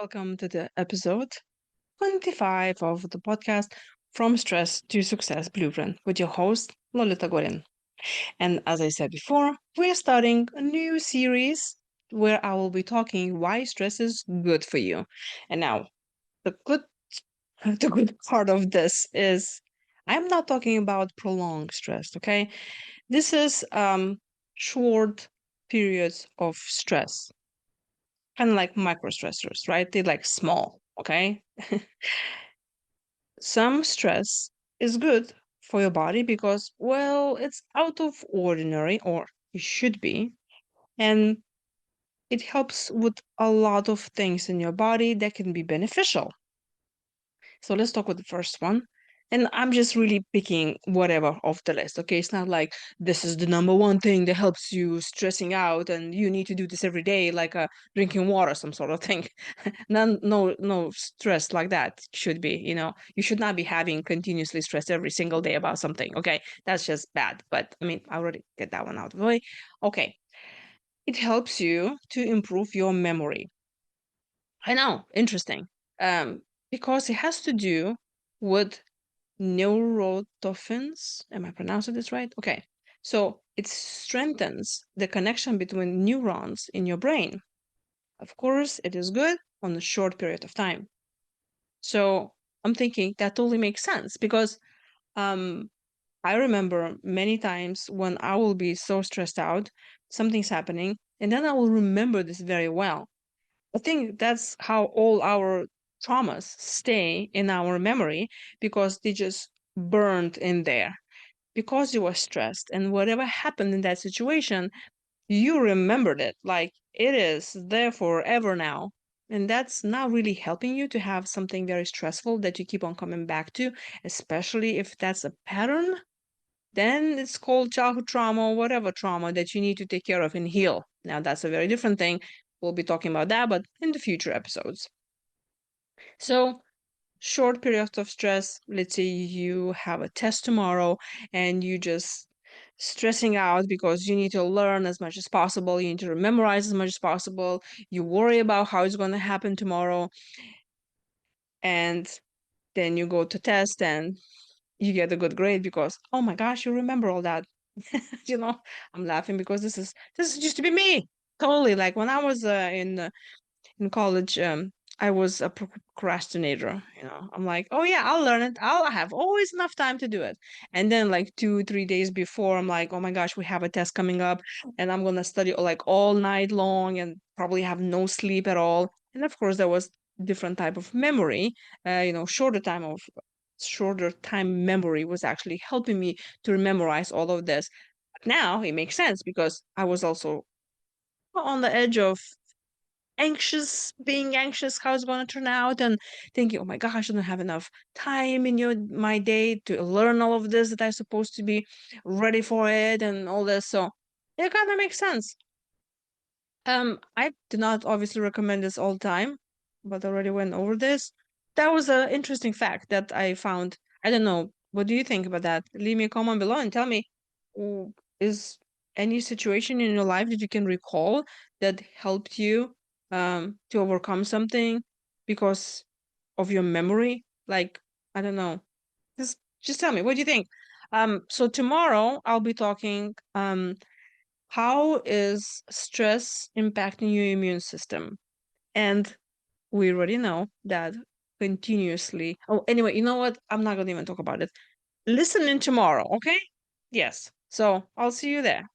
Welcome to the episode 25 of the podcast From Stress to Success Blueprint with your host, Lolita Guarin. And as I said before, we're starting a new series where I will be talking why stress is good for you. And now, the good, the good part of this is I'm not talking about prolonged stress, okay? This is short periods of stress, kind of like micro stressors, right? They're like small, okay? Some stress is good for your body because, well, it's out of ordinary, or it should be, and it helps with a lot of things in your body that can be beneficial. So let's talk with the first one. And I'm just really picking whatever off the list. Okay. It's not like this is the number one thing that helps you stressing out and you need to do this every day, like drinking water, some sort of thing. No stress like that should be, you should not be having continuously stress every single day about something. Okay. That's just bad. But I mean, I already get that one out of the way. Okay. It helps you to improve your memory. I know, interesting. Um, because it has to do with neurotophins. Am I pronouncing this right? Okay. So it strengthens the connection between neurons in your brain. Of course, it is good on a short period of time. So I'm thinking that totally makes sense because um, I remember many times when I will be so stressed out, something's happening, and then I will remember this very well. I think that's how all our traumas stay in our memory because they just burned in there. Because you were stressed and whatever happened in that situation, you remembered it. Like it is there forever now. And that's not really helping you to have something very stressful that you keep on coming back to, especially if that's a pattern. Then it's called childhood trauma or whatever trauma that you need to take care of and heal. Now, that's a very different thing. We'll be talking about that, but in the future episodes. So, short periods of stress. Let's say you have a test tomorrow and you just stressing out because you need to learn as much as possible. You need to memorize as much as possible. You worry about how it's going to happen tomorrow. And then you go to test and you get a good grade because, oh my gosh, you remember all that. you know, I'm laughing because this used to be me. Totally. Like when I was in college, I was a procrastinator. I'm like, oh yeah, I'll learn it. I'll have always enough time to do it. And then like 2 3 days before, I'm like, oh my gosh, we have a test coming up, and I'm gonna study like all night long and probably have no sleep at all. And of course, there was different type of memory. Shorter time memory was actually helping me to memorize all of this. Now it makes sense because I was also on the edge of being anxious how it's going to turn out and thinking, oh my gosh, I don't have enough time in my day to learn all of this that I'm supposed to be ready for it and all this. So it kind of makes sense. I do not obviously recommend this all the time, but I already went over this. That was an interesting fact that I found. I don't know. What do you think about that? Leave me a comment below and tell me, is any situation in your life that you can recall that helped you to overcome something because of your memory? Like, I don't know. Just tell me, what do you think? So tomorrow I'll be talking how is stress impacting your immune system? And we already know that continuously. Oh, anyway, you know what? I'm not going to even talk about it. Listen in tomorrow, okay? Yes. So I'll see you there.